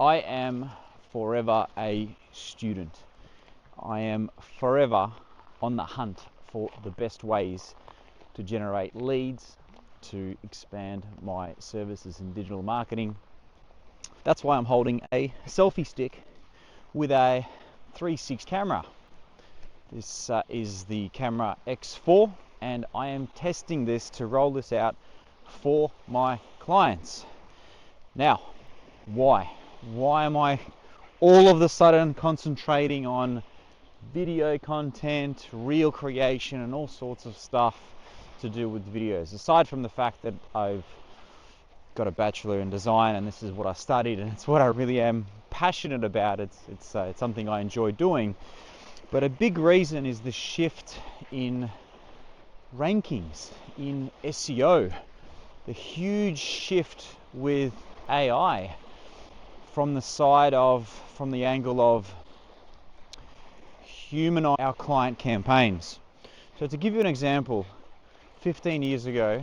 I am forever a student. I am forever on the hunt for the best ways to generate leads, to expand my services in digital marketing. That's why I'm holding a selfie stick with a 360 camera. This is the camera X4, and I am testing this to roll this out for my clients. Now, why? Why am I all of a sudden concentrating on video content, reel creation, and all sorts of stuff to do with videos? Aside from the fact that I've got a Bachelor in design and this is what I studied and it's what I really am passionate about. It's something I enjoy doing. But a big reason is the shift in rankings, in SEO, the huge shift with AI from the angle of humanize our client campaigns. So to give you an example, 15 years ago,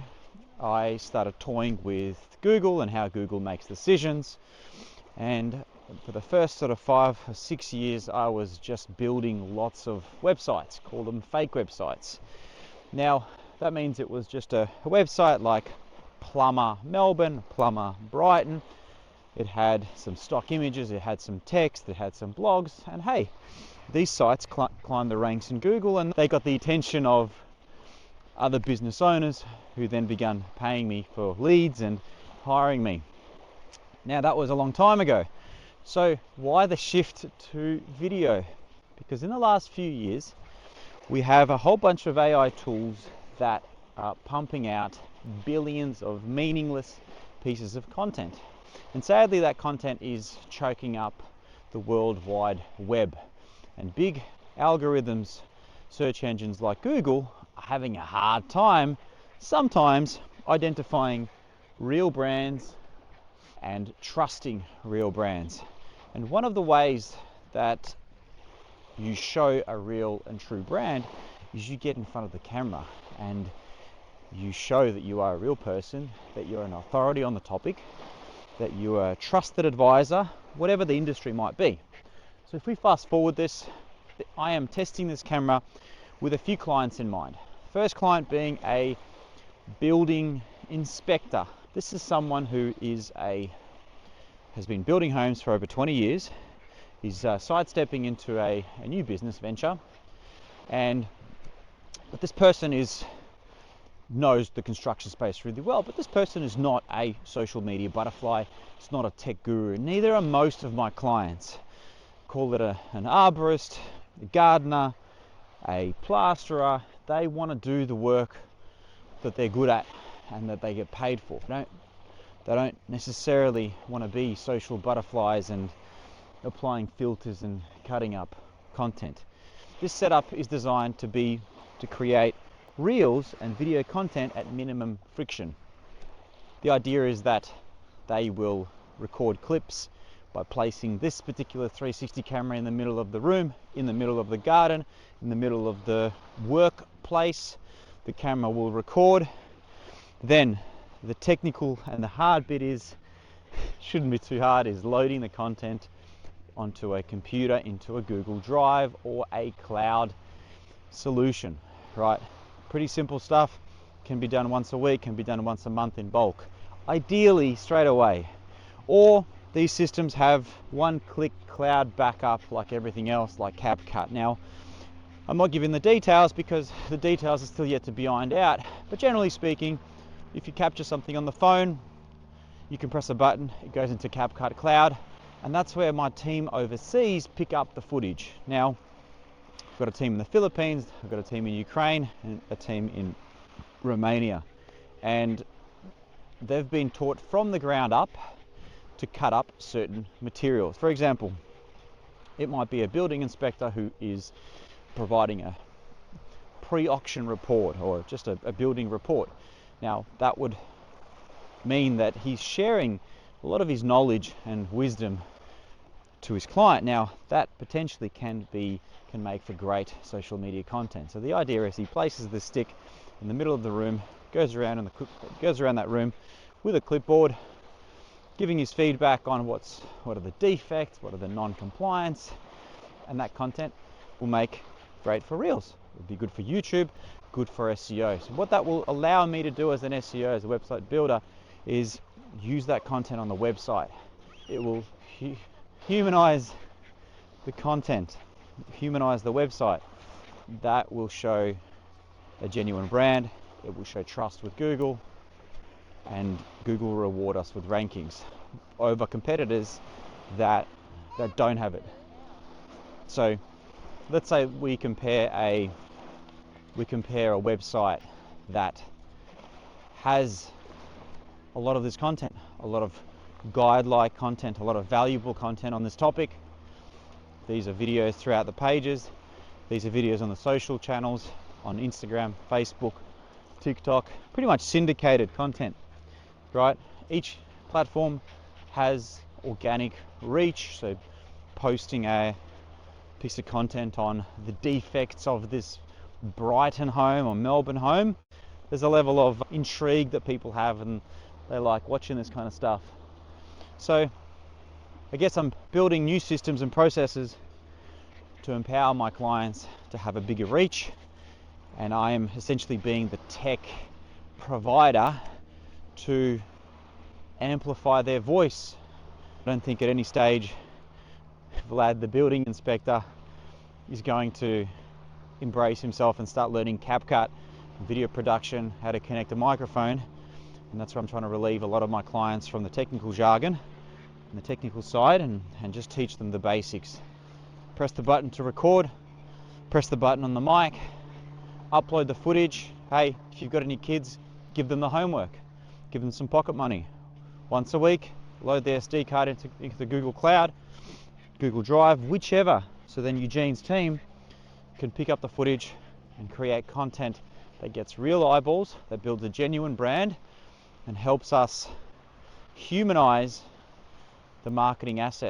I started toying with Google and how Google makes decisions. And for the first sort of 5 or 6 years, I was just building lots of websites, call them fake websites. Now, that means it was just a website like Plumber Melbourne, Plumber Brighton. It had some stock images, it had some text, it had some blogs, and hey, these sites climbed the ranks in Google and they got the attention of other business owners who then began paying me for leads and hiring me. Now, that was a long time ago. So why the shift to video? Because in the last few years, we have a whole bunch of AI tools that are pumping out billions of meaningless pieces of content. And sadly, that content is choking up the World Wide Web. And big algorithms, search engines like Google, are having a hard time sometimes identifying real brands and trusting real brands. And one of the ways that you show a real and true brand is you get in front of the camera and you show that you are a real person, that you're an authority on the topic, that you are a trusted advisor, whatever the industry might be. So if we fast forward this, I am testing this camera with a few clients in mind. First client being a building inspector. This is someone who has been building homes for over 20 years. He's sidestepping into a new business venture, but this person knows the construction space really well, but this person is not a social media butterfly. It's not a tech guru. Neither are most of my clients. Call it an arborist, a gardener, a plasterer. They want to do the work that they're good at and that they get paid for. They don't necessarily want to be social butterflies and applying filters and cutting up content. This setup is designed to create reels and video content at minimum friction. The idea is that they will record clips by placing this particular 360 camera in the middle of the room, in the middle of the garden, in the middle of the workplace. The camera will record. Then the technical and the hard bit shouldn't be too hard, is loading the content onto a computer, into a Google Drive or a cloud solution, right? Pretty simple stuff. Can be done once a week, can be done once a month in bulk. Ideally straight away. Or these systems have one-click cloud backup like everything else, like CapCut. Now, I'm not giving the details because the details are still yet to be ironed out, but generally speaking, if you capture something on the phone, you can press a button, it goes into CapCut Cloud, and that's where my team overseas pick up the footage. Now, I've got a team in the Philippines, I've got a team in Ukraine, and a team in Romania. And they've been taught from the ground up to cut up certain materials. For example, it might be a building inspector who is providing a pre-auction report or just a building report. Now, that would mean that he's sharing a lot of his knowledge and wisdom to his client. Now, that potentially can make for great social media content. So the idea is he places the stick in the middle of the room, goes around that room with a clipboard, giving his feedback on what are the defects, what are the non-compliance, and that content will make great for Reels. It'll be good for YouTube, good for SEO. So what that will allow me to do as an SEO, as a website builder, is use that content on the website. It will humanize the content, humanize the website. That will show a genuine brand. It will show trust with Google, and Google will reward us with rankings over competitors that don't have it. So let's say we compare a website that has a lot of this content, a lot of guide-like content, a lot of valuable content on this topic. These are videos throughout the pages. These are videos on the social channels, on Instagram, Facebook, TikTok, pretty much syndicated content, right? Each platform has organic reach, so posting a piece of content on the defects of this Brighton home or Melbourne home, there's a level of intrigue that people have, and they like watching this kind of stuff. So I guess I'm building new systems and processes to empower my clients to have a bigger reach, and I am essentially being the tech provider to amplify their voice. I don't think at any stage Vlad, the building inspector, is going to embrace himself and start learning CapCut, video production, how to connect a microphone. And that's where I'm trying to relieve a lot of my clients from the technical jargon and the technical side, and just teach them the basics. Press the button to record, press the button on the mic, upload the footage. Hey, if you've got any kids, give them the homework, give them some pocket money. Once a week, load the SD card into the Google Cloud, Google Drive, whichever. So then Eugene's team can pick up the footage and create content that gets real eyeballs, that builds a genuine brand, and helps us humanize the marketing asset.